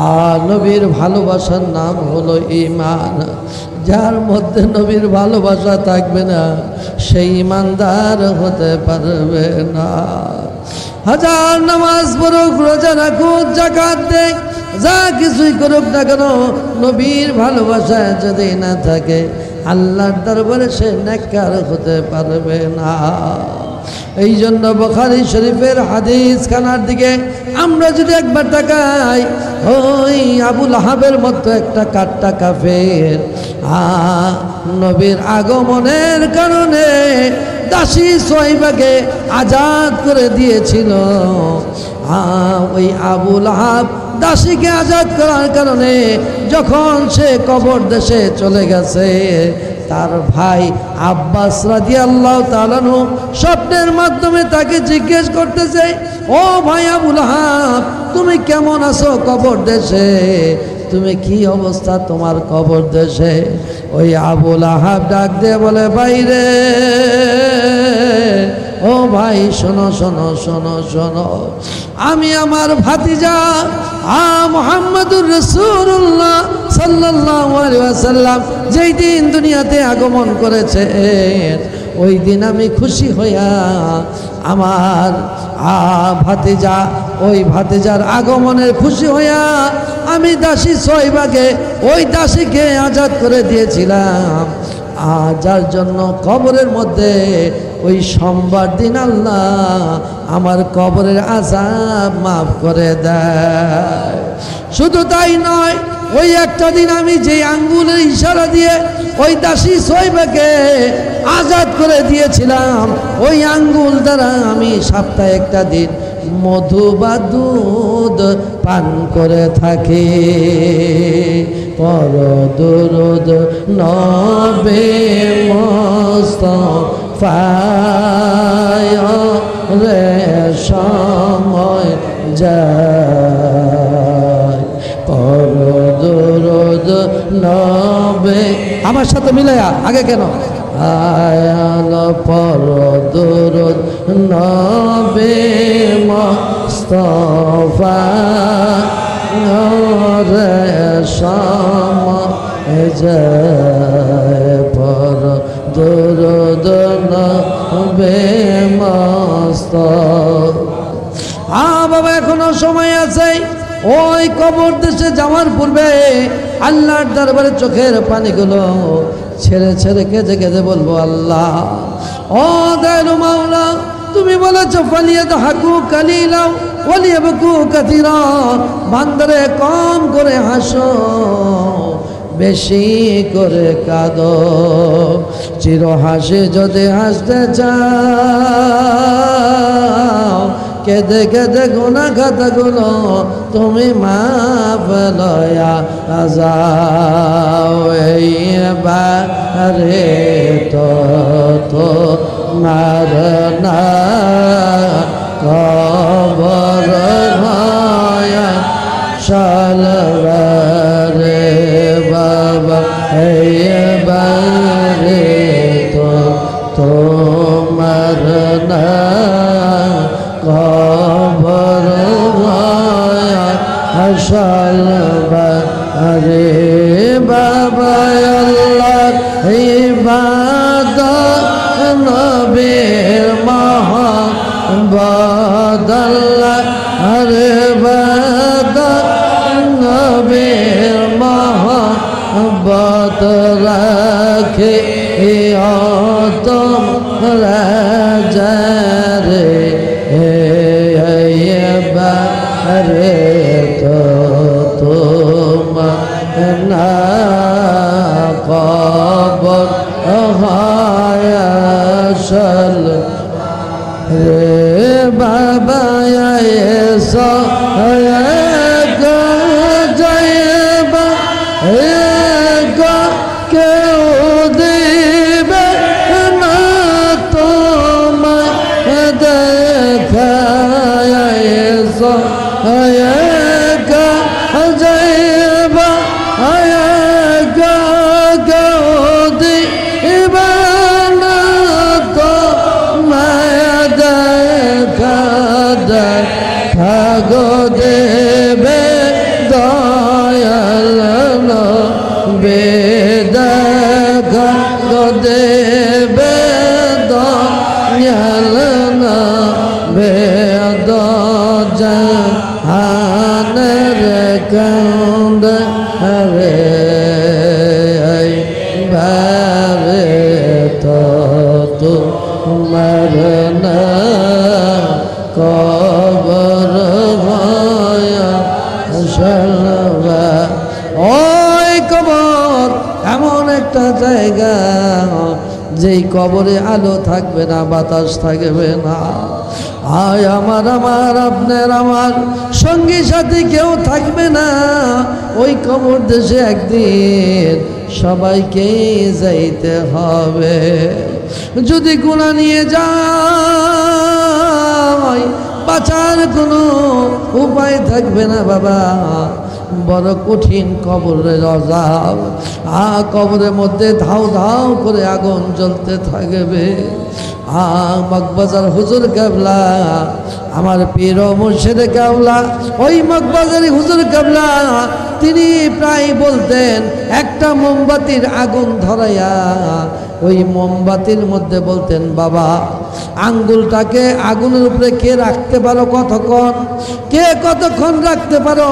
আর নবীর ভালোবাসার নাম হলো ঈমান। যার মধ্যে নবীর ভালোবাসা থাকবে না সেই ঈমানদার হতে পারবে না। হাজার নামাজ পড়ুক, রোজা রাখুক, যাকাত দেখ, যা কিছুই করুক না কেন, নবীর ভালোবাসা যদি না থাকে আল্লাহর দরবারে সে নেককার হতে পারবে না। এই জন্য বুখারী শরীফের হাদিস খানার দিকে আমরা যদি একবার তাকাই, ওই আবু লাহাবের মতো একটা কাট্টা কাফের নবীর আগমনের কারণে দাসী সোয়াইবাকে আজাদ করে দিয়েছিল। ওই আবু লাহাব দাসীকে আজাদ করার কারণে যখন সে কবর দেশে চলে গেছে, তার ভাই আব্বাস রাদিয়াল্লাহু তাআলা আনহু স্বপ্নের মাধ্যমে তাকে জিজ্ঞেস করতেছে, ও ভাই আবু লাহাব, তুমি কেমন আছো কবর দেশে? তুমি কি অবস্থা তোমার কবর দেশে? ওই আবু লাহাব ডাক দিয়ে বলে, বাইরে ও ভাই শোনো শোনো শোনো শোনো, আমি আমার ভাতিজা মুহাম্মদুর রাসূলুল্লাহ সাল্লাল্লাহু আলাইহি ওয়াসাল্লাম যেই দিন দুনিয়াতে আগমন করেছে, ওই দিন আমি খুশি হইয়া আমার ভাতিজা, ওই ভাতিজার আগমনের খুশি হইয়া আমি দাসী সোয়াইবাকে, ওই দাসীকে আজাদ করে দিয়েছিলাম। যার জন্য কবরের মধ্যে ওই সোমবার দিন আল্লাহ আমার কবরের আযাব মাফ করে দেয়। শুধু তাই নয়, ওই একটা দিন আমি যে আঙ্গুলের ইশারা দিয়ে ওই দাসী সোয়াইবাকে আজাদ করে দিয়েছিলাম, ওই আঙ্গুল দ্বারা আমি সপ্তাহে একটা দিন মধু বা দুধ পান করে থাকি। পর দুরুদ নবে মুস্তাফায় রে সময় যায়, পর দুরুদ নবে, আমার সাথে মিলায়া আগে কেন, আয়াল পর দুরুদ নবে মুস্তাফায় রে সময় যায়, পর দুরুদ নবে মুস্তাফা। বাবা এখনো সময় আছে। ওই কবর দেশে যাওয়ার পূর্বে আল্লাহর দরবারে চোখের পানিগুলো ছেড়ে ছেড়ে কেঁদে কেঁদে বলবো, আল্লাহ ও দয়ালু মাওলা, তুমি বলেছো ফালিয়াদহাকু কালিলাও ওয়ালিয়াবকু কাসীরা, বান্দারে কম করে হাসো বেশি করে কাঁদো। চির হাসি যদি হাসতে চাও, কেঁদে কেঁদে গুনাহ খাতাগুলো তুমি মাফ লয়া যাও। এইবারে তো তোমার না কবর ভয়া সালবারে বাবা, এইবারে তো তোমার না কবর ভয়া সালবারে বাবা। আল্লাহ ইবাদত নবীর মহব্বত, আল্লাহ ইবাদত নবীর মহব্বত রাখে তোমরা যারে, রে তো তোমার না কবর হায়াশাল রে বাবা। এসো যাইবা কেউ দিবে না তোমায় দেখা, এসো যাইবা কেউ দিবে না তোমায় দেখা, দেখা গো দে দয়াল বেদা দেবে দয়াল বেদ জাহানের কান্দ রে ভাবে তো তোমার না কবর ভয়া ওই কবর এমন একটা জায়গা যেই কবরে আলো থাকবে না, বাতাস থাকবে না। আয় আমার আপনার আমার সঙ্গী সাথী কেউ থাকবে না। ওই কবর দেশে একদিন সবাইকে যাইতে হবে। যদি গুনাহ নিয়ে যায় বাঁচার কোনো উপায় থাকবে না বাবা। বড় কঠিন কবরের আযাব। কবরের মধ্যে ধাউ ধাউ করে আগুন জ্বলতে থাকবে। মগবাজার হুজুর কেবলা, আমার পীর ও মুর্শিদ কেবলা, ওই মগবাজারি হুজুর কেবলা তিনি প্রায় বলতেন, একটা মোমবাতির আগুন ধরাইয়া ওই মোমবাতির মধ্যে বলতেন, বাবা আঙ্গুলটাকে আগুনের উপরে কে রাখতে পারো কতক্ষণ, কে কতক্ষণ রাখতে পারো,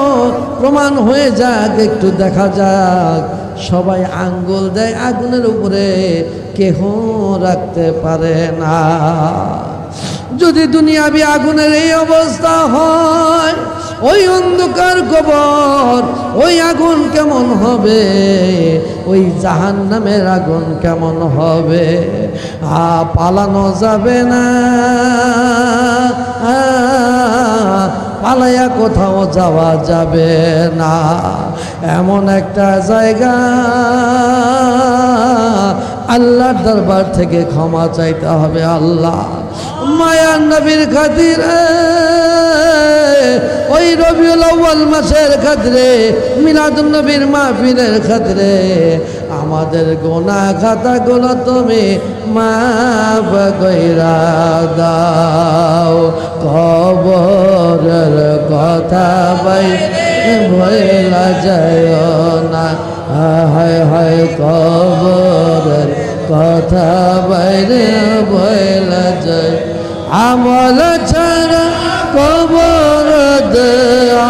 প্রমাণ হয়ে যাক, একটু দেখা যাক। সবাই আঙ্গুল দেয় আগুনের উপরে, কেহ রাখতে পারে না। যদি দুনিয়াবি আগুনের এই অবস্থা হয়, ওই অন্ধকার কবর, ওই আগুন কেমন হবে, ওই জাহান্নামের আগুন কেমন হবে। পালানো যাবে না, পালাইয়া কোথাও যাওয়া যাবে না। এমন একটা জায়গা, আল্লাহর দরবার থেকে ক্ষমা চাইতে হবে। আল্লাহ মায়ার নবীর খাতিরে, ওই রবিউল আউয়াল মাসের খাতিরে, মিলাদুন নবীর মাহফিলের খাতিরে আমাদের গুনাহ খাতাগুলো তুমি মাফ কইরা দাও। কবরের কথা বইলা যায় না, হায় হায় কবরের কথা বাইরে বইলা যায়। আমল ছাড়া কবর দে,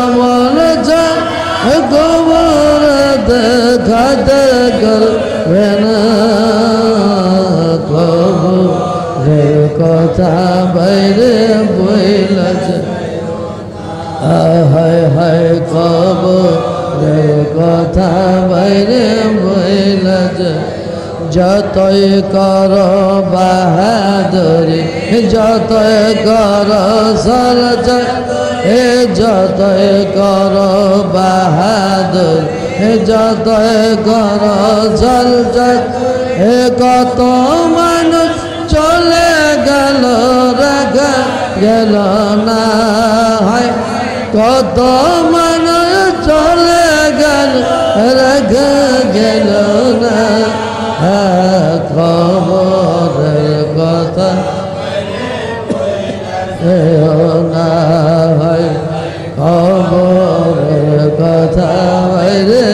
আমল ছাড়া কবর দেখাতে করবে না। কবরের কথা বাইরে বইলা যায়, হায় হায় কবরের কথা বাইরে বইলা যায়। যতই কর বাহাদুরি, যতই কর সলজা, যতই কর বাহাদুর, যতই কর সলজা, কত মানুষ চলে গেল, রাখা গেল না। হয় কত মানুষ চলে গেল, রাখা গেল না। খবরের কথা না, হয় খবরের কথা বাইরে।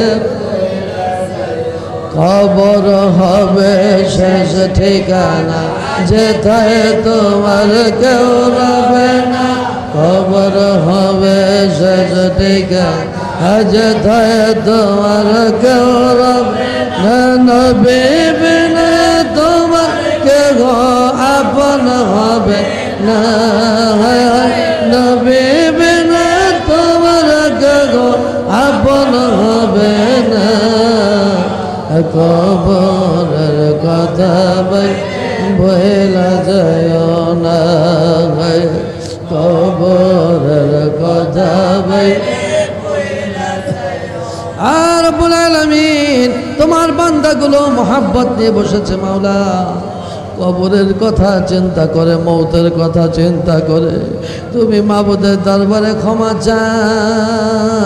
খবর হবে শেষ ঠিকানা, যেথায় তোমার কেউ রবে না। খবর হবে শেষ ঠিকানা, যেথায় তোমার কেউ রবে না। নবী বিনা তোমার কেহ আপন হবে না, নবী বিনা তোমার কেহ আপন হবে না। কবরের কথা বইলা যায় না, কবরের কথা আর রব্বুল আলামিন তোমার বান্দাগুলো মোহাব্বত নিয়ে বসেছে মাওলা। কবরের কথা চিন্তা করে, মৌতের কথা চিন্তা করে তুমি মাবুদের দরবারে ক্ষমা চায়,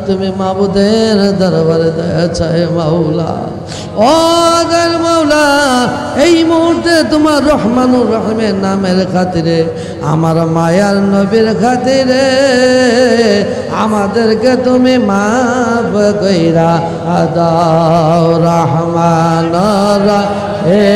তুমি মাবুদের দরবারে দয়া চায় মাওলা। ও দয়াল মাওলা, এই মুহূর্তে তোমার রহমানুর রহিমের নামের খাতিরে, আমার মায়ার নবীর খাতিরে আমাদেরকে তুমি মাফ কইরা দাও। রহমান রহিম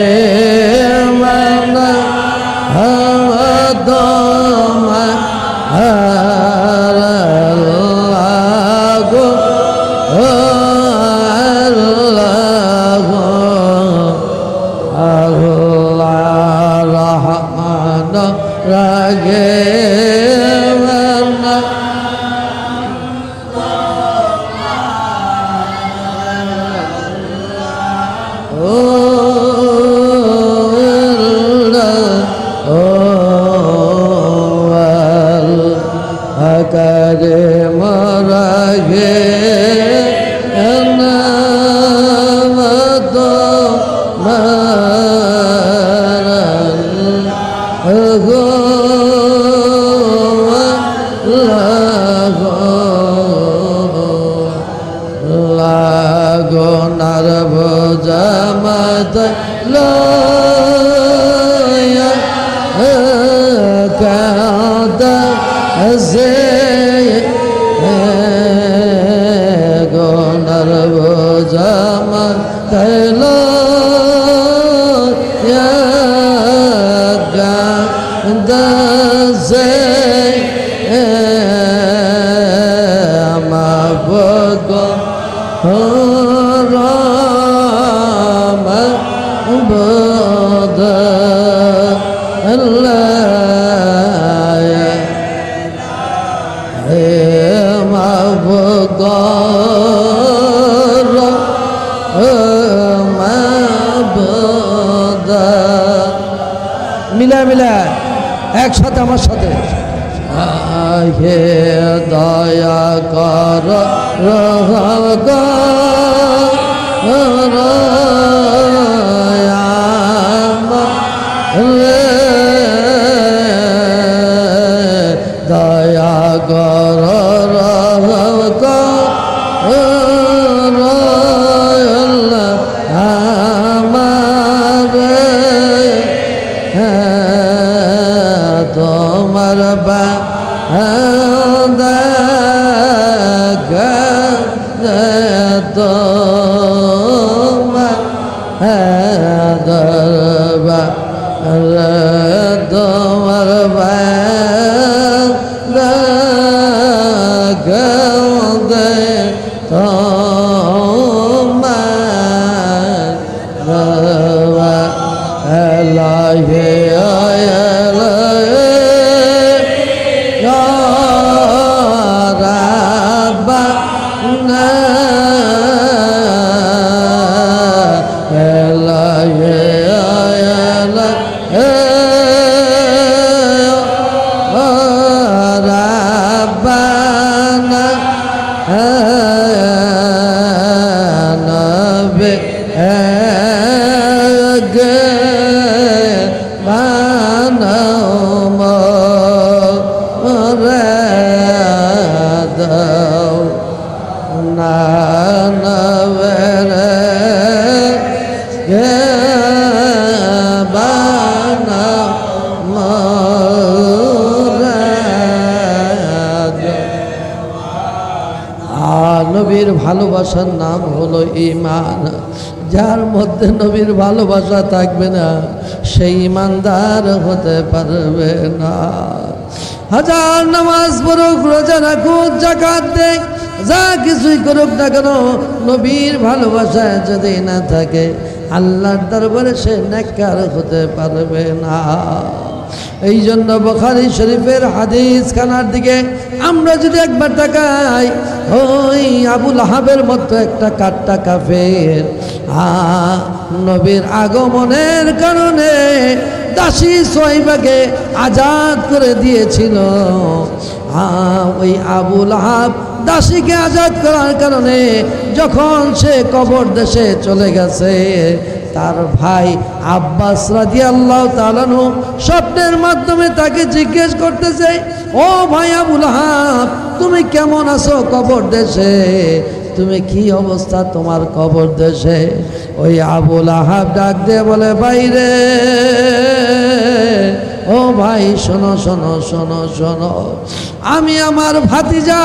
মিলা মিলা একসাথে আমার সাথে হে দয়া কর দয়া কর তোমার বান্দা তোমার দরবার তোমার বান্দা তোমার দরবার এলাহে নবীর ভালোবাসার নাম হলো ঈমান। যার মধ্যে নবীর ভালোবাসা থাকবে না সেই ঈমানদার হতে পারবে না। হাজার নামাজ পড়ুক, রোজা রাখুক, যাকাত দেখ, যা কিছুই করুক না কেন, নবীর ভালোবাসা যদি না থাকে আল্লাহর দরবারে সে নেককার হতে পারবে না। এই জন্য বুখারী শরীফের হাদিস খানার দিকে আমরা যদি একবার তাকাই, ওই আবু লাহাবের মতো একটা কাট্টা কাফের নবীর আগমনের কারণে দাসী সোয়াইবাকে আজাদ করে দিয়েছিল। ওই আবু লাহাব দাসীকে আজাদ করার কারণে যখন সে কবর দেশে চলে গেছে, তার ভাই আব্বাস রাদিয়াল্লাহু তাআলা আনহু স্বপ্নের মাধ্যমে তাকে জিজ্ঞেস করতেছে, ও ভাই আবু লাহাব, তুমি কেমন আছো কবর দেশে? তুমি কি অবস্থা তোমার কবর দেশে? ওই আবুল আহাব ডাক দিয়ে বলে, বাইরে ও ভাই, শোনো শোনো শোনো শোনো, আমি আমার ভাতিজা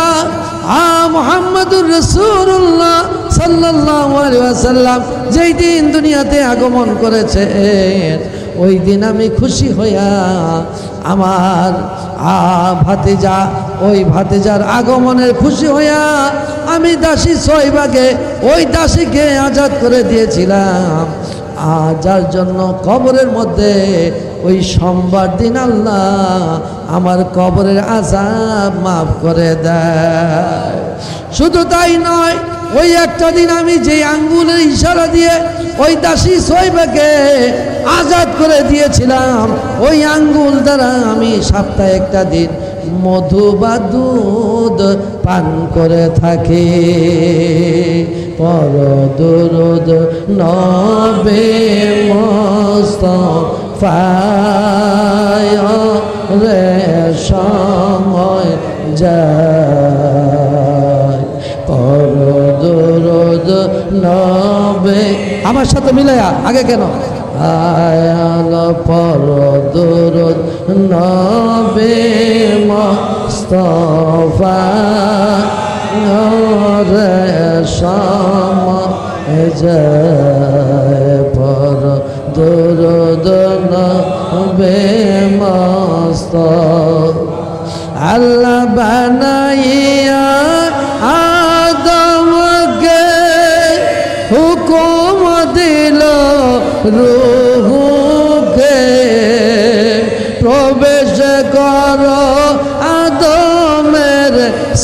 মুহাম্মদুর রাসূলুল্লাহ সাল্লাল্লাহু আলাইহি ওয়াসাল্লাম যেই দিন দুনিয়াতে আগমন করেছে, ওই দিন আমি খুশি হইয়া আমার ভাতিজা, ওই ভাতিজার আগমনের খুশি হইয়া আমি দাসী সয়বাকে ওই দাসীকে আজাদ করে দিয়েছিলাম, যার জন্য কবরের মধ্যে ওই সোমবার দিন আল্লাহ আমার কবরের আযাব মাফ করে দেয়। শুধু তাই নয়, ওই একটা দিন আমি যে আঙ্গুলের ইশারা দিয়ে ওই দাসী সয়বাকে আজাদ করে দিয়েছিলাম, ওই আঙ্গুল দ্বারা আমি সপ্তাহে একটা দিন মধু বা দুধ পান করে থাকি। পর দুরুদ নবে মুস্তাফায় রে সময় যায়, পর দুরুদ নবে, আমার সাথে মিলায়া আগে কেন, আয়াল পর দুরুদ নবে মুস্তাফা রে সময় যায়, পর দুরুদ নবে মুস্তাফা। আল্লাহ বানাইয়া আদমকে হুকুম দিল রূহকে, প্রবেশ করো আদমের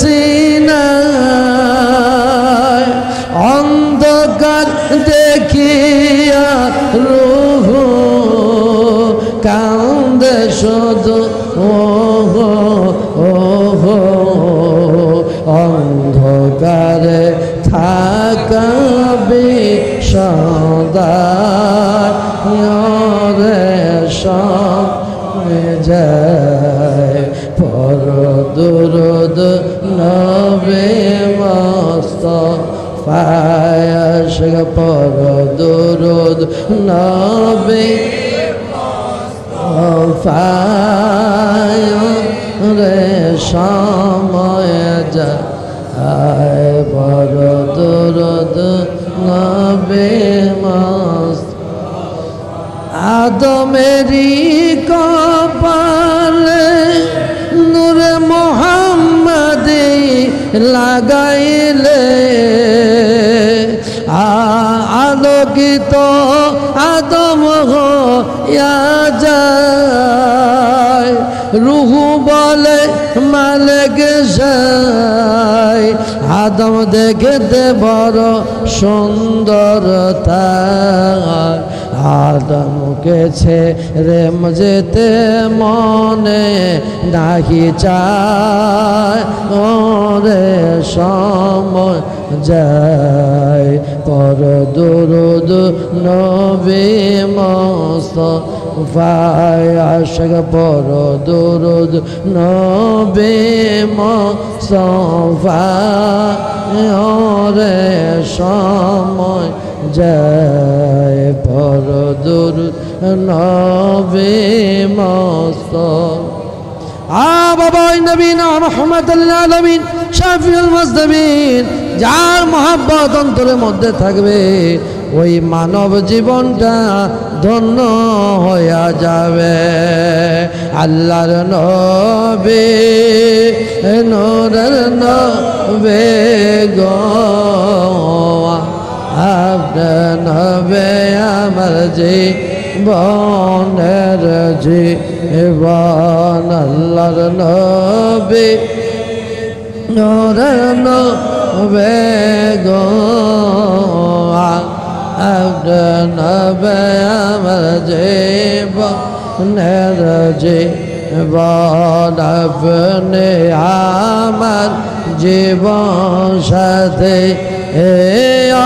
সিনায়, অন্ধকার দেখিয়া রূহ কান্দে শুধু ওহো ওহো, অন্ধকারে থাকবে সদা রে সময় যায়, পর দুরুদ নবে মুস্তাফায় আশিক, পর দুরুদ নবে মুস্তাফায় রে সময় যায়, পর দুরুদ নবে মুস্তাফা। আদমেরি কপালে নূরে মুহাম্মদি লাগাইলে, আলোকিত আদম হইয়া যায়, রুহু বলে মালিক যায়, আদম দেখতে বড় সুন্দর তার, আদমকে ছেড়ে যেতে মনে নাহি চায়, ওরে সময় যায়, পর দুরুদ নবে মুস্তাফায় আশিক, পর দুরুদ নবে মুস্তাফায় ওরে সময় যায়, পর দুরুদ নবে মুস্তাফা। বাবা ওই নবী না মুহাম্মদুল আলামিন শাফিউল মুজতাবিন, যার মহব্বত অন্তরের মধ্যে থাকবে, ওই মানব জীবনটা ধন্য হয়ে যাবে। আল্লাহর নবী নূরের নবী গো, আপনার নবী আমার জীবনের জীবন, আল্লাহর নবী নূরের নবী গো, আপনার নবী আমার জীবনের জীবন, আপনি আমার জীবন সাথে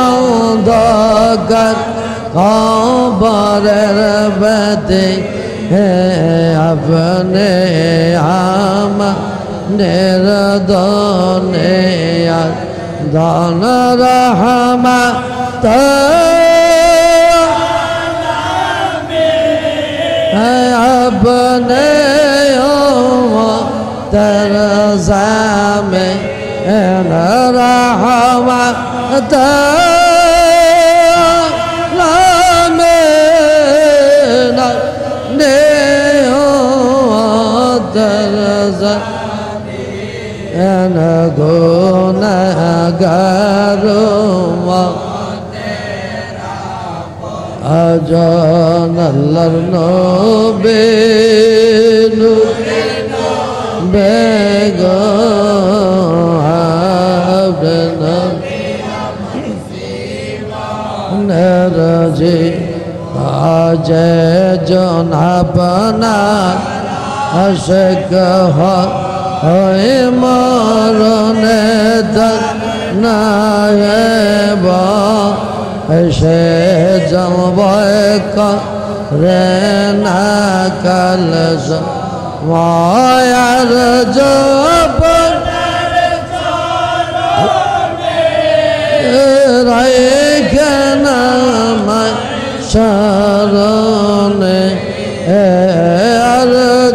অন্ধকার কবরের বাতি, আপনি আমার নির্দনে दान रहमत अपने तरज़ा में रहमत तरज़ा गुनहगारों আজান আল্লাহর নবী বেগম নরজি আজ জন আপনার আশক হয় মরণে নায়েব সে জমবয় করে না কাল মায়ার জপ রাইখে না শরণে আর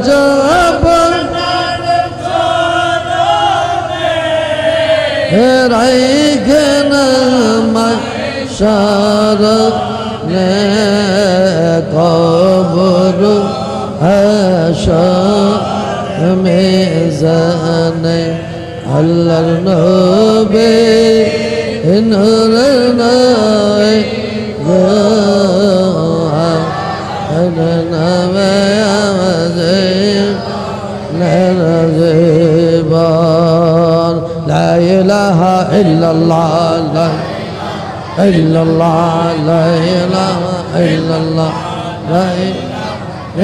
জপ রাইখে না শরণে কবর মেজানে আল্লাহর নবী নূর নয় নবে আমাদের নরজীবন লা ইলাহা ইল্লাল্লাহ illallah la ilaha illallah la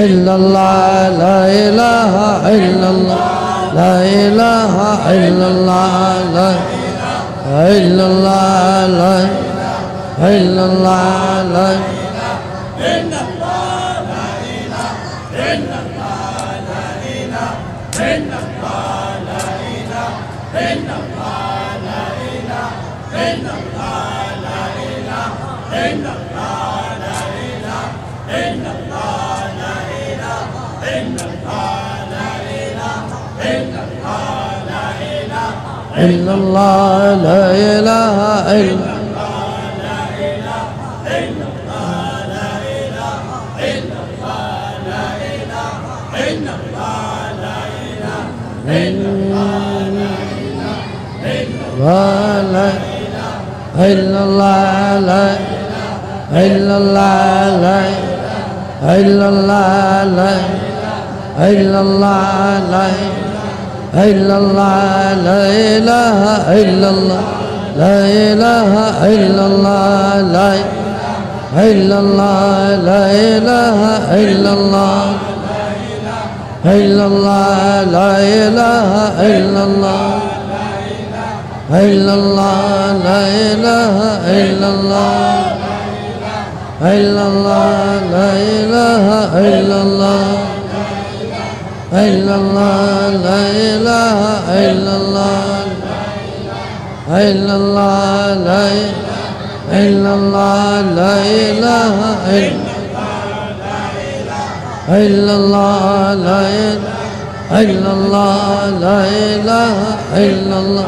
illallah la ilaha illallah la ilaha illallah la illallah la illallah la illallah la ilaha illallah la ilaha illallah la ilaha illallah la illallah la ilaha illallah illallah la ilaha illallah illallah la ilaha illallah illallah la ilaha illallah illallah la ilaha illallah illallah la illallah la ilaha illallah la illallah la ilaha illallah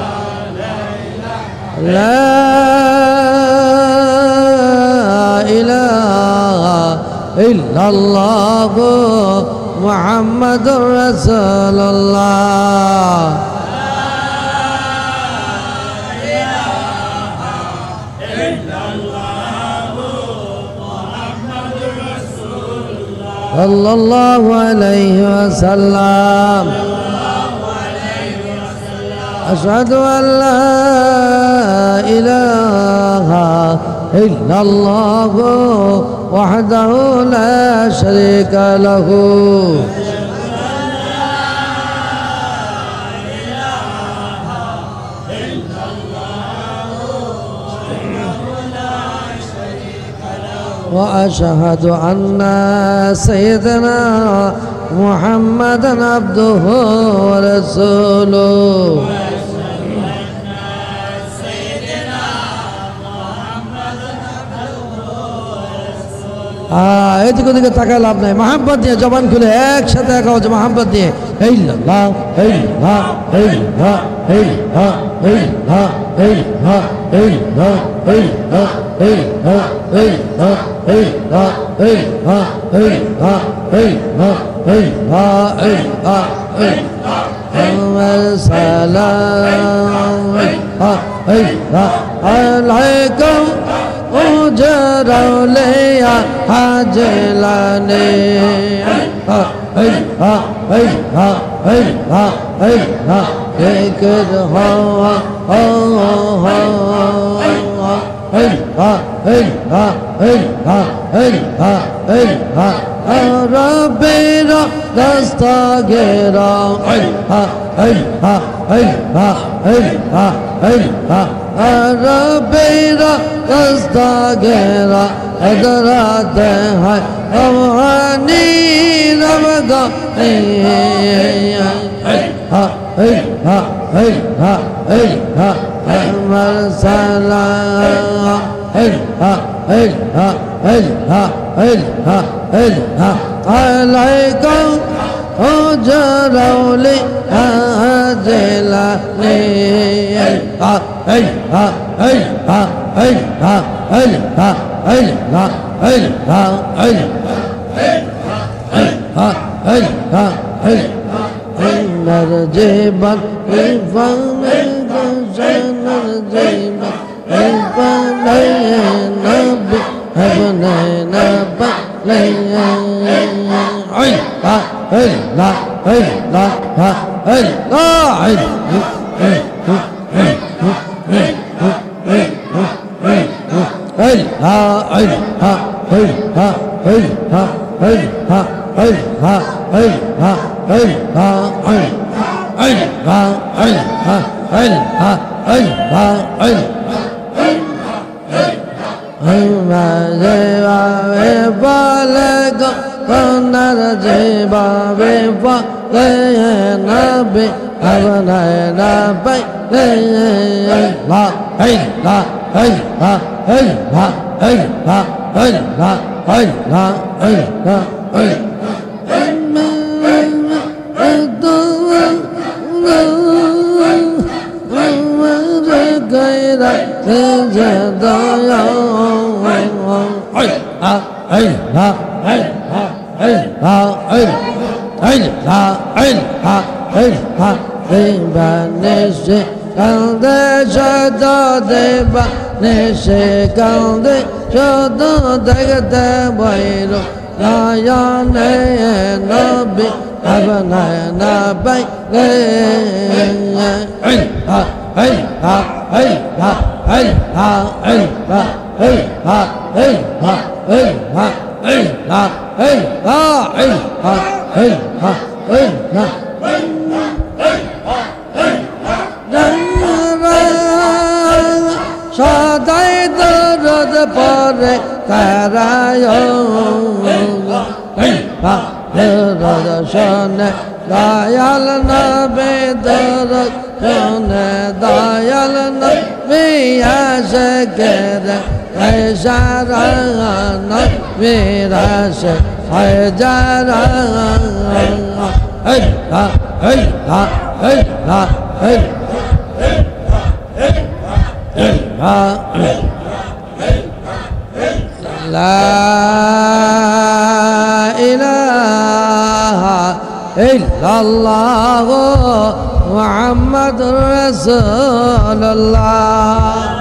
la ilaha illallah Muhammadur Rasulullah sallallahu alayhi wa sallam ashhadu an la ilaha illallah wahdahu la sharika lahu وأشهد أن سيدنا محمدًا عبده ورسوله এদিকে ওদিকে তাকায় লাভ নাই মহাব্বত দিয়ে জবান খুলে একসাথে একা হচ্ছে মহাব্বত দিয়ে এই লা এই লা এই লা এই লা এই লা এই লা এই লা এই লা এই লা এই লা এই লা এই লা এই লা এই লা এই লা এই লা এই সালাম আলাইকুম উজরাউলিয়া হাজলানে জিকির হওয়া ربي دستگیر ربی دستگیر ادرات ہے روحانی رمضانی امر سلام عليكم أجرولي أجلني نرجيبا فمن نرجيبا فلينا بأبنينا দয়াল নবী দরশন দয়াল নবী আশিকের ইশারা নবীর আশিক হাজারা لا إله إلا الله محمد رسول الله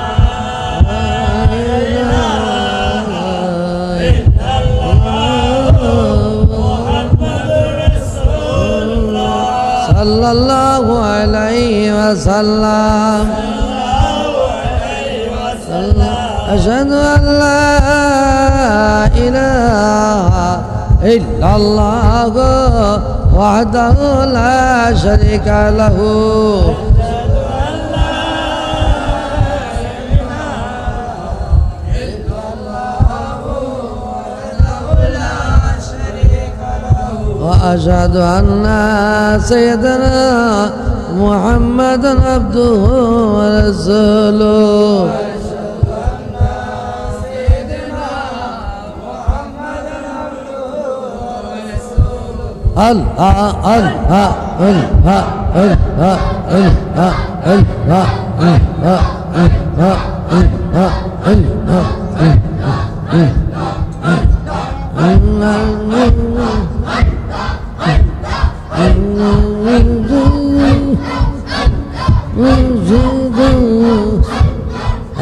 صلى الله عليه وسلم أشهد أن لا إله إلا الله وحده لا شريك له وأشهد أن سيدنا محمد عبده ورسوله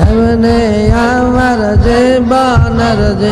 এমনে আমার জীবনের যে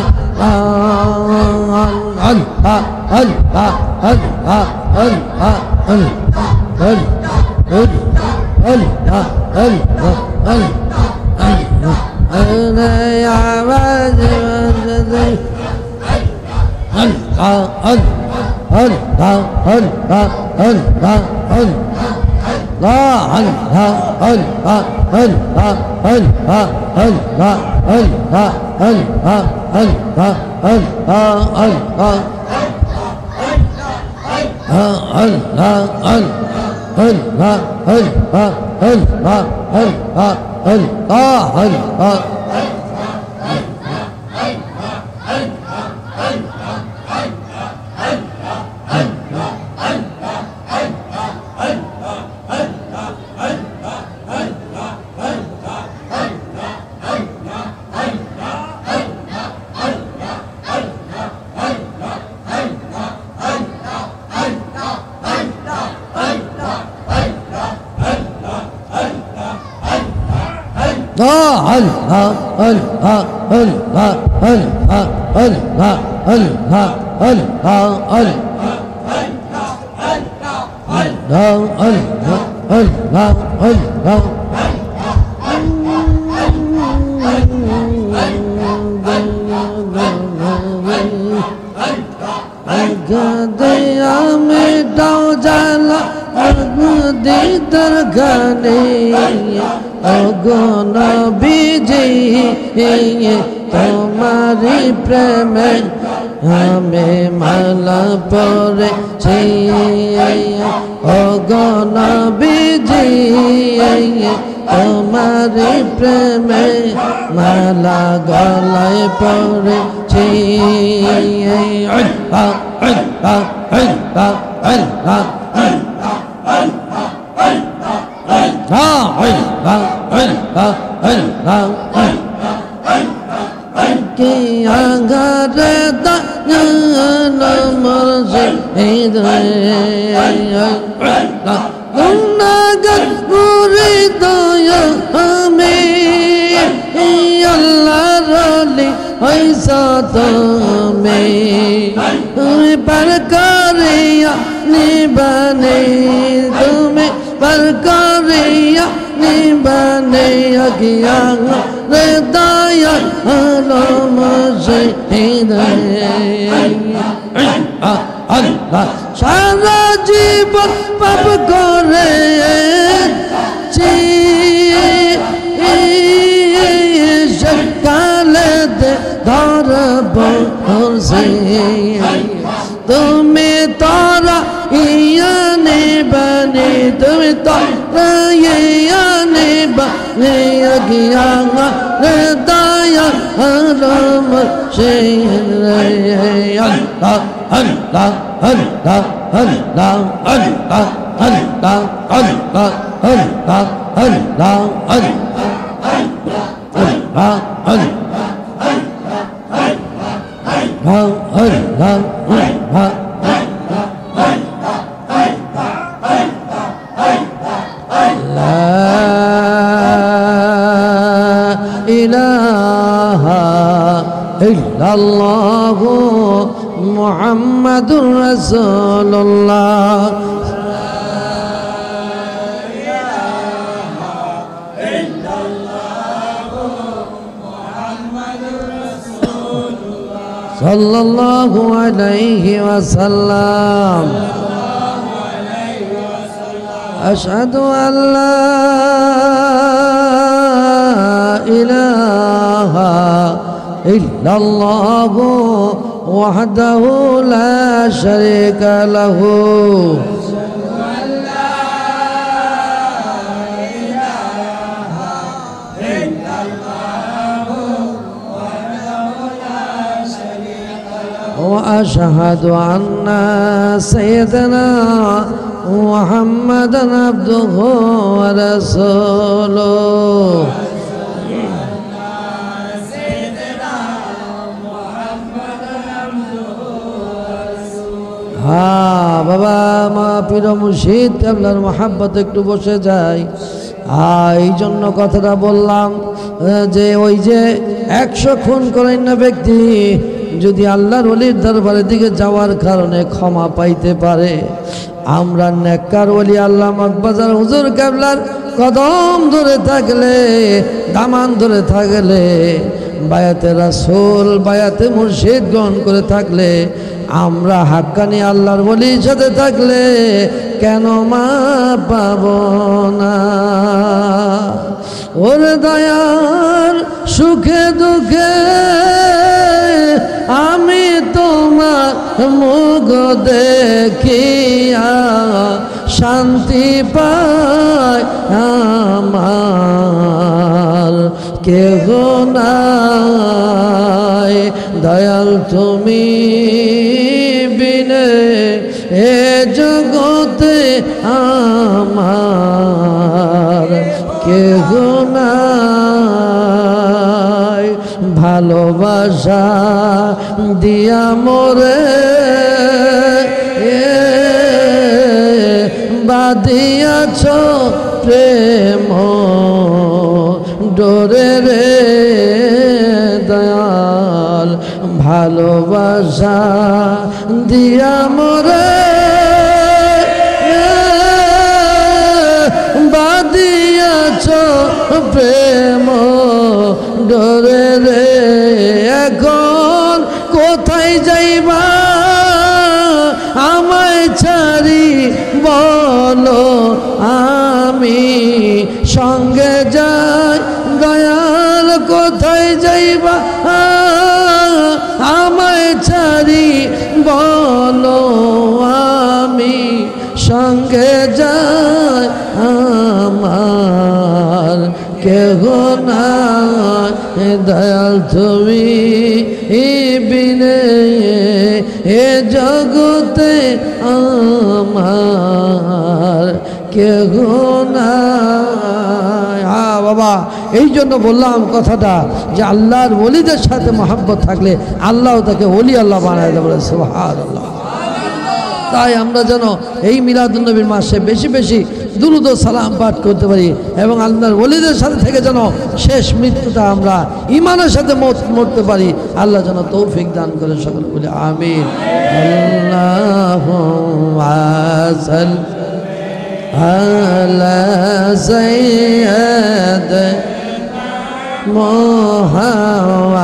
মেটাও জালা দিদার গানে অগণ বিজি তোমারি প্রেমে আমি মালা পরেছি অগণ বিজি তোমারি প্রেমে মালা গলায় পরেছি কি আগারে দান মুর্শিদ গুনাহগার মুরিদ আমি আল্লাহর ওলি হইছো তুমি তুমি পার করিয়া নিবানে তুমি পার করিয়া নিবানে গিয়া রে দয়া আলম শহীদ সারা জীবন পাপ করে কালে ধরব তুমি তোরা ইয়া নিবানি তুমি তোরা ইয়া নিবানি গিয়া রে দয়া আলম শহীদ আল্লাহ আল্লাহ আল্লাহ আল্লাহ আল্লাহ আল্লাহ আল্লাহ আল্লাহ আল্লাহ ইল্লাল্লাহু মুহাম্মাদুর রাসূলুল্লাহ সাল্লাল্লাহু আলাইহি ওয়াসাল্লাম আশহাদু আল্লা ইলাহা ইল্লাল্লাহু ওয়াহদাহু লা শারীকা লাহু وأشهد أن سيدنا محمدا عبده ورسوله হ্যাঁ বাবা মা পীর মুর্শিদ কেবলার মহাব্বত একটু বসে যাই। এই জন্য কথাটা বললাম যে ওই যে 100 খুন করেন না ব্যক্তি যদি আল্লাহর ওলির দরবারের দিকে যাওয়ার কারণে ক্ষমা পাইতে পারে, আমরা নেককার ওলি আল্লাহ মকবাজার হুজুর কেবলার কদম ধরে থাকলে, দামান ধরে থাকলে, বায়াতে রাসূল বায়াতে মুর্শিদ গ্রহণ করে থাকলে, আমরা হাক্কানি আল্লাহর ওলির সাথে থাকলে কেন মা পাব না? ওরে দয়ার সুখে দুঃখে আমি তোমার মুখ দেখিয়া শান্তি পাই আমার কেহ নাই। দয়াল তুমি বিনে এ জগতে আমার কেহ নাই। ভালোবাসা দিয়া মোরে বাঁধিয়াছ প্রেম ডোরে রে দয়াল, ভালোবাসা দিয়া মোরে বাঁধিয়াছ প্রেম ডোরে রে। এখন কোথায় যাইবা আমায় ছাড়ি বলো, আমি সঙ্গে যাই। দয়াল কোথায় যাইবা আমায় ছাড়ি বলো, আমি সঙ্গে যাই। আমার কেহ নাই দয়াল তুমি বিনে এ জগতে আমার কেহ নাই। হ্যাঁ বাবা, এই জন্য বললাম কথাটা যে আল্লাহর ওলিদের সাথে মহাব্বত থাকলে আল্লাহ তাকে ওলি আল্লাহ বানায় দেবে। সুবহানাল্লাহ। তাই আমরা যেন এই মিলাদুন্নবীর মাসে বেশি বেশি দুরূদ ও সালাম পাঠ করতে পারি এবং আল্লাহর ওলিদের সাথে থেকে যেন শেষ মৃত্যুটা আমরা ঈমানের সাথে মরতে পারি। আল্লাহ যেন তৌফিক দান করে সকল বলে আমিন। আল্লাহুম্মা সাল্লি আলা সাইয়্যিদিনা মুহাম্মাদ।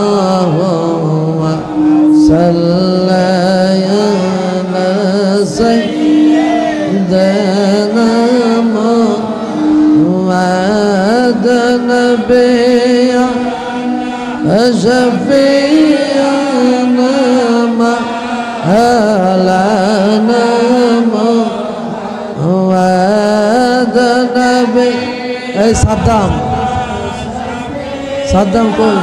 আল্লাহুম্মা সাল্লি আলা সাইয়্যিদিনা মুহাম্মাদ নবিয়্যা শফিয়্যানা মাওলানা মুহাম্মাদ নবী। এই সাদ্দাম কই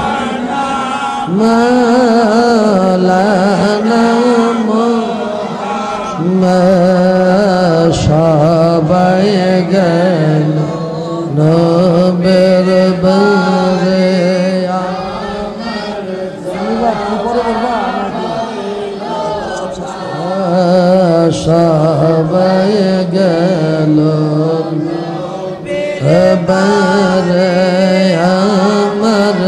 মাওলানা সবাই গেল নবের বারে। সবাই গেল বারে আমার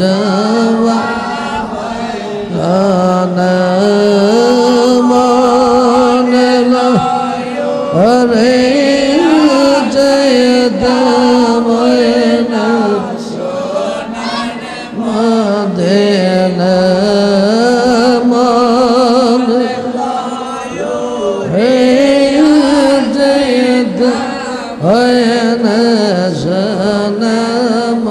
যাওয়া হরে জয় দামনা মদেনা মন হে জয় দামনা সনম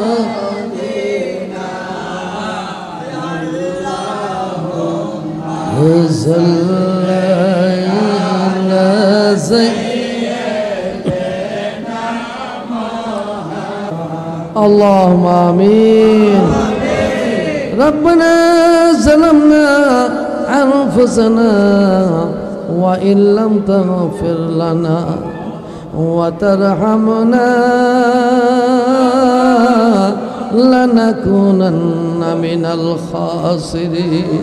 اللهم آمين ربنا ظلمنا أنفسنا وإن لم تغفر لنا وترحمنا لنكونن من الخاسرين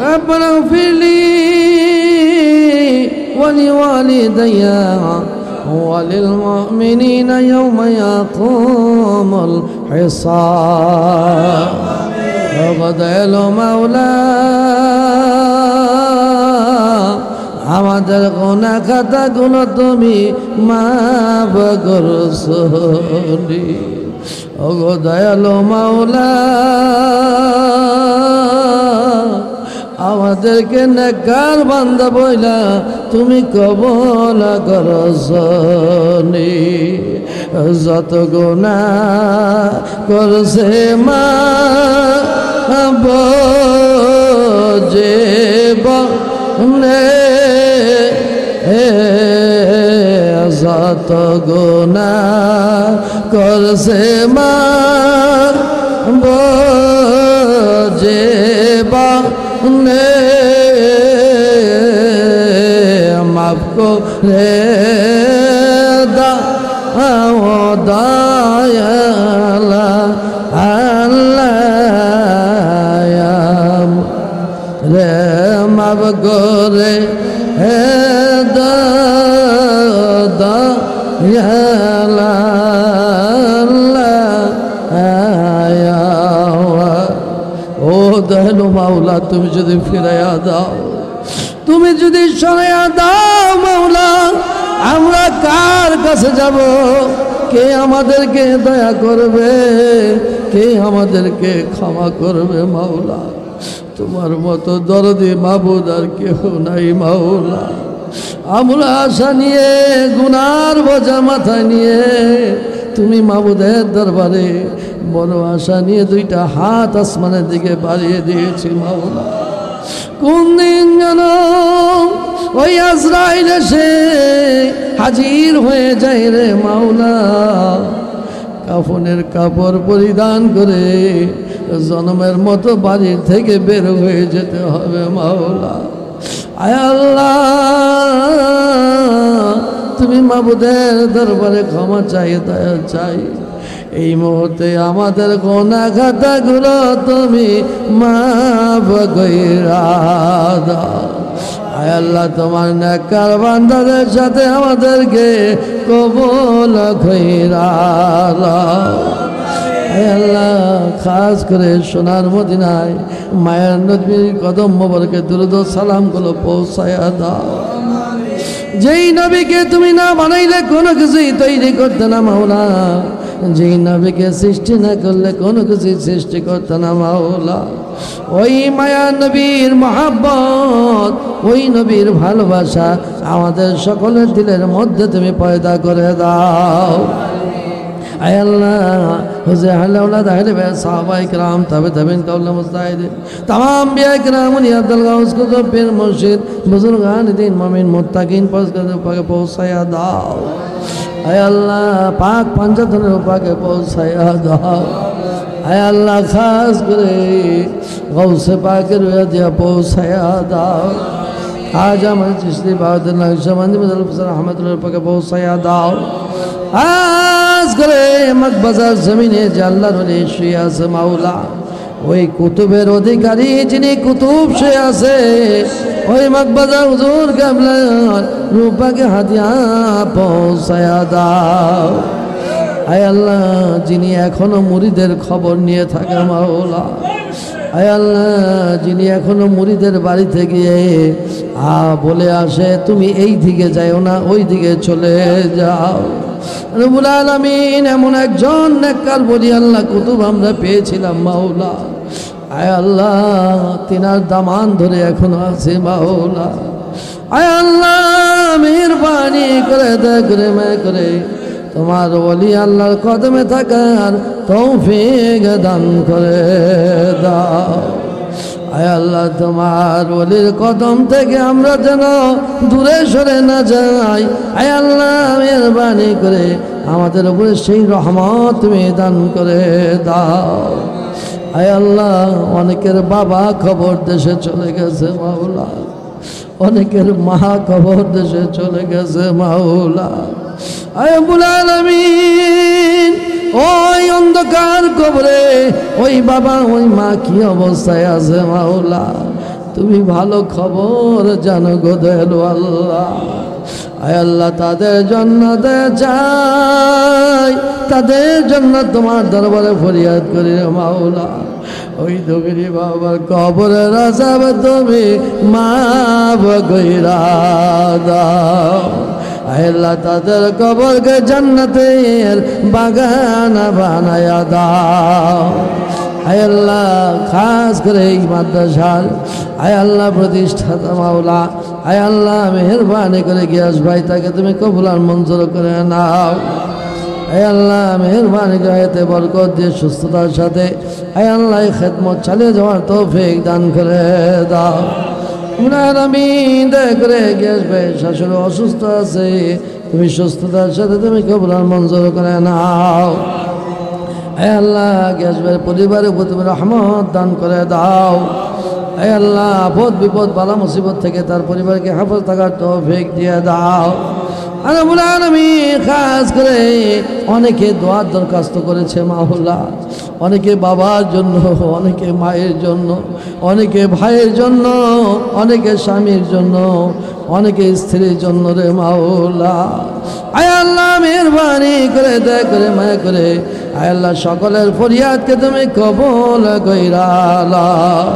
ربنا اغفر لي ولوالدي وللمؤمنين يوم يقوم الحساب وقضى مولا আমাদের গুনাহ খাতাগুলো তুমি মাফ করছনি ওগো দয়ালু মাওলা আমাদেরকে নেককার বান্দা বইলা তুমি কবুল করছনি যত গুনাহ করছে মা বোঝে বনে যত গুনাহ করছে মা বোঝে বনে মাফ করে দাও দয়ালা আল্লাহ রে মাফ করে দয়ালা ও দয়ালু মাওলা তুমি যদি ফিরাইয়া দাও তুমি যদি সরাইয়া দাও মাওলা আমরা কার কাছে যাব কে আমাদেরকে দয়া করবে কে আমাদেরকে ক্ষমা করবে মাওলা তোমার মতো দরদি মাবুদ আর কেহ নাই মাওলা আমরা আশা নিয়ে গুনার বোঝা মাথায় নিয়ে তুমি মাবুদের দরবারে বড় আশা নিয়ে দুইটা হাত আসমানের দিকে বাড়িয়ে দিয়েছি মাওলা কোন দিন যেন ওই আজরাইল এসে হাজির হয়ে যায় রে মাওলা কাফনের কাপড় পরিধান করে জন্মের মতো বাড়ির থেকে বের হয়ে যেতে হবে মাওলা আয় আল্লাহ তুমি মাবুদের দরবারে ক্ষমা চাই দয়া চাই এই মুহূর্তে আমাদের গুনাহ খাতাগুলো তুমি মাফ কইরা দাও আয় আল্লাহ তোমার নেককার বান্দাদের সাথে আমাদেরকে কবুল কইরা দাও আয় আল্লাহ খাস করে সোনার মদিনায় মায়ের নবীর কদম মোবারকে দুরূদ ও সালামগুলো পৌঁছায়া দাও যেই নবীকে তুমি না বানাইলে কোনো কিছুই তৈরি করতে না মাওলা যেই নবীকে সৃষ্টি না করলে কোনো কিছুই সৃষ্টি করতে না মাওলা ওই মায়া নবীর মহাব্বত ওই নবীর ভালোবাসা আমাদের সকলের দিলের মধ্যে তুমি পয়দা করে দাও আয় আল্লাহ হুজে আল্লাহ আহলে বাইত সাহাবায়ে کرام তাবেঈন কাউল মুস্তাহিদিন तमाम বিয়া کرام নিয়াতুল গাউস কুতুব পীর মুর্শিদ বুজুর্গান দ্বীন মুমিন মুত্তাকিন পাকে পৌঁছায়া দাও আয় আল্লাহ পাক পাঞ্জাতনের পাকে পৌঁছায়া দাও আয় আল্লাহ খাস করে গাউসে পাকের দিয়া পৌঁছায়া দাও আজ আমার চিশতি বাহাদুর নকশবন্দি মজল ফসল আহমদুল্লাহ পাকে পৌঁছায়া দাও আজ করে মকবাজার জমিনে যে আল্লাহর ওলি শুয়ে আছে মাওলা ওই কুতুবের অধিকারী যিনি কুতুব শুয়ে আছে ওই মকবাজার হুজুর কিবলার রূপাকে হাদিয়া পৌঁছায়া দাও আয় আল্লাহ যিনি এখনো মুরিদের খবর নিয়ে থাকে মাওলা আয় আল্লাহ যিনি এখনো মুরিদের বাড়িতে গিয়ে বলে আসে তুমি এই দিকে যাও না ওই দিকে চলে যাও রব্বুল আলামিন এমন একজন নেককার বলি আল্লাহ কুতুব আমরা পেয়েছিলাম মাওলা আয় আল্লাহ তিনার দামান ধরে এখনো আছে মাওলা আয় আল্লাহ মেহেরবানি করে দয়া করে মায়া করে তোমার ওলি আল্লাহর কদমে থাকার তৌফিক দান করে দাও আয় আল্লাহ তোমার ওলির কদম থেকে আমরা যেন দূরে সরে না যাই আয় আল্লাহ মেহেরবানি করে আমাদের উপরে সেই রহমত তুমি দান করে দাও আয় আল্লাহ অনেকের বাবা খবর দেশে চলে গেছে মাওলা, অনেকের মা খবর দেশে চলে গেছে মাওলা। আয় রব্বুল আলামিন ওই অন্ধকার কবরে ওই বাবা ওই মা কি অবস্থায় আছে মাওলা, তুমি ভালো খবর জানো গো দয়ালু আল্লাহ। আয় আল্লাহ তাদের জান্নাতে চাই, তাদের জন্য তোমার দরবারে ফরিয়াদ করি মাওলা। ওই দুগিরি বাবার কবরের আযাব তুমি মাফ কইরা দাও। আয় আল্লাহ তাদের কবরকে জান্নাতের বাগান বানায়া দাও। আয় আল্লাহ খাস করে এই মাদ্রাসার আয় আল্লাহ প্রতিষ্ঠাতা মাওলা, আয় আল্লাহ মেহেরবানি করে গিয়াস ভাই তাকে তুমি কবুল আর মঞ্জুর করে নাও। আয় আল্লাহ মেহেরবানি করে এতে বরকত দিয়ে সুস্থতার সাথে আয় আল্লাহ খেদমত চালিয়ে যাওয়ার তৌফিক দান করে দাও। আমি দয়া করে গিয়াস ভাই শাশুড়ি অসুস্থ আছে, তুমি সুস্থতার সাথে তুমি কবুল আর মঞ্জুর করে নাও। আয় আল্লাহ গিয়াস ভাইয়ের পরিবারের উপর তুমি রহমত দান করে দাও। আয় আল্লাহ আপদ বিপদ বালা মুসিবত থেকে তার পরিবারকে হেফাজত থাকার তৌফিক দিয়ে দাও। আর আমি খাস করে অনেকে দোয়ার দরখাস্ত করেছে মাওলা, অনেকে বাবার জন্য, অনেকে মায়ের জন্য, অনেকে ভাইয়ের জন্য, অনেকে স্বামীর জন্য, অনেকে স্ত্রীর জন্য রে মাওলা। আয় আল্লাহ মেহেরবানি করে দয়া করে মায়া করে আয় আল্লাহ সকলের ফরিয়াদকে তুমি কবুল কইরা নাও।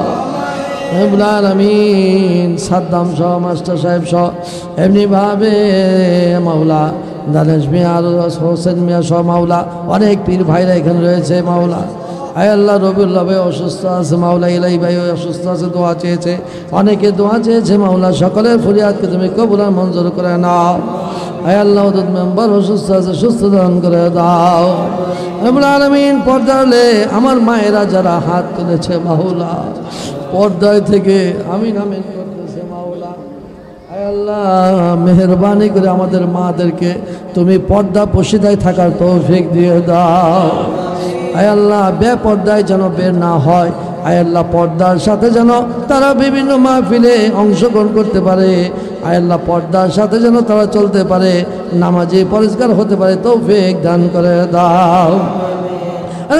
রব্বুল আলামিন সাদ্দাম সহ মাস্টার সাহেব সহ এমনিভাবে মাওলা দানেশ মিয়া আর হোসেন মিয়া সহ মাওলা অনেক পীর ভাইরা এখানে রয়েছে মাওলা। আয় আল্লাহ রবিউল্লাহ ভাই অসুস্থ আছে মাওলা, ইলাই ভাই অসুস্থ আছে, দোয়া চেয়েছে, অনেকে দোয়া চেয়েছে মাওলা। সকলের ফরিয়াদকে তুমি কবুল আর মঞ্জুর করে নাও। আয় আল্লাহ ওদের মেম্বার অসুস্থ আছে, সুস্থ দান করে দাও। রব্বুল আলামিন পর্দালে আমার মায়েরা যারা হাত তুলেছে মাওলা, পর্দায় থেকে আমিন আমিন করতেছে মাওলা। আয় আল্লাহ মেহেরবানি করে আমাদের মাদেরকে তুমি পর্দা পশিদায় থাকার তৌফিক দিয়ে দাও। আয় আল্লাহ বেপর্দায় যেন বের না হয়। আয় আল্লাহ পর্দার সাথে যেন তারা বিভিন্ন মাহফিলে অংশগ্রহণ করতে পারে। আয় আল্লাহ পর্দার সাথে যেন তারা চলতে পারে, নামাজে পরিষ্কার হতে পারে, তৌফিক দান করে দাও।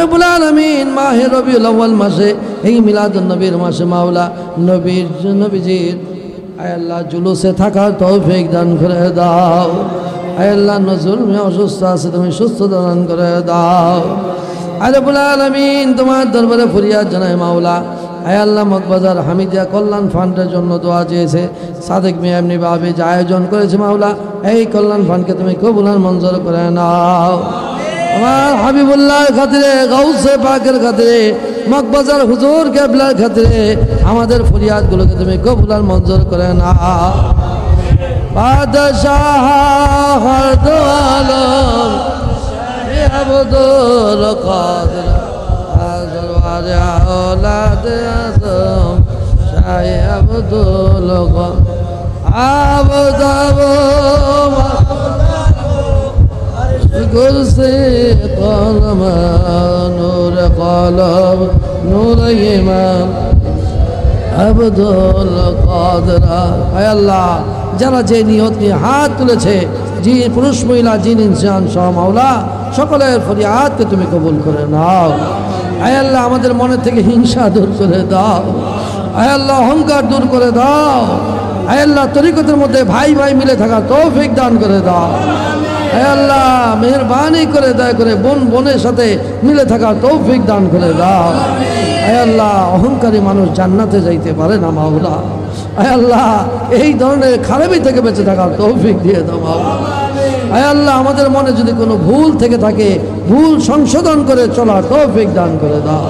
রব্বুল আলামিন মাহে রবিউল আউয়াল মাসে এই মিলাদুন নবীর মাসে মাওলা নবীজির আয় আল্লাহ জুলুসে থাকার তৌফিক দান করে দাও। আয় আল্লাহ নজরুল মিয়া অসুস্থ আছে, তুমি সুস্থ দান করে দাও। আয় রব্বুল আলামিন তোমার দরবারে ফরিয়াদ জানাই মাওলা। আয় আল্লাহ মগবাজার হামিদিয়া কল্যাণ ফান্ডের জন্য দোয়া চেয়েছে, সাদেক মিয়া এমনিভাবে যে আয়োজন করেছে মাওলা, এই কল্যাণ ফান্ডকে তুমি কবুল আর মঞ্জুর করে নাও। আমার হাবিবুল্লাহর খাতিরে, গাউসে পাকের খাতিরে, মগবাজার হুজুর কেবলার খাতিরে আমাদের ফরিয়াদগুলোকে তুমি কবুল আর মঞ্জুর করে নাও। বাদশাহ দো আলম আব্দুল কাদের দরবারে আওলাদ আজম শাহ আব্দুল কুরসি কলম নূর কলম নূর ইমাম আব্দুল কাদের। আয় আল্লাহ যারা যে নিয়ত নিয়ে হাত তুলেছে, যে পুরুষ মহিলা জিন ইনসান সহ মাওলা সকলের ফরিয়াদকে তুমি কবুল করে নাও। আয় আল্লাহ আমাদের মনে থেকে হিংসা দূর করে দাও। আয় আল্লাহ অহংকার দূর করে দাও। আয় আল্লাহ তরিকতের মধ্যে ভাই ভাই মিলে থাকা তৌফিক দান করে দাও। আয় আল্লাহ মেহেরবানি করে দয়া করে বোন বোনের সাথে মিলে থাকা তৌফিক দান করে দাও। আয় আল্লাহ অহংকারী মানুষ জান্নাতে যাইতে পারে না মাওলা। আয় আল্লাহ এই ধরনের খারাপি থেকে বেঁচে থাকার তৌফিক দিয়ে দাও মাওলা। আয় আল্লাহ আমাদের মনে যদি কোনো ভুল থেকে থাকে, ভুল সংশোধন করে চলার তৌফিক দান করে দাও।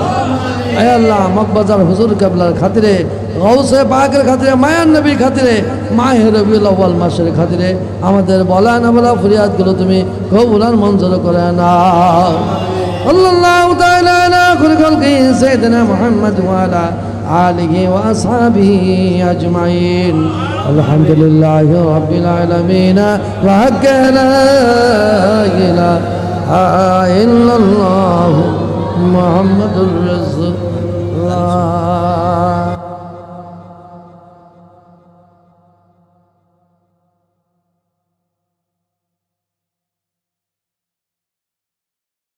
আয় আল্লাহ মগবাজার হুজুর কেবলার খাতিরে, গাউসে পাকের খাতিরে, মায়ার নবীর খাতিরে, মাহে রবিউল আউয়াল মাসের খাতিরে আমাদের বলা না বলা ফরিয়াদগুলো তুমি কবুল আর মঞ্জুর করে নাও। সাল্লাল্লাহু তাআলা আলা খালকি সাইয়্যিদিনা মুহাম্মদ ওয়া আলা আলিহি ওয়া আসহাবিহি আজমাইন। আলহামদুলিল্লাহি রাব্বিল আলামিন ওয়া হাক্কা লা ইলাহা ইল্লাল্লাহ মুহাম্মাদুর রাসূলুল্লাহ।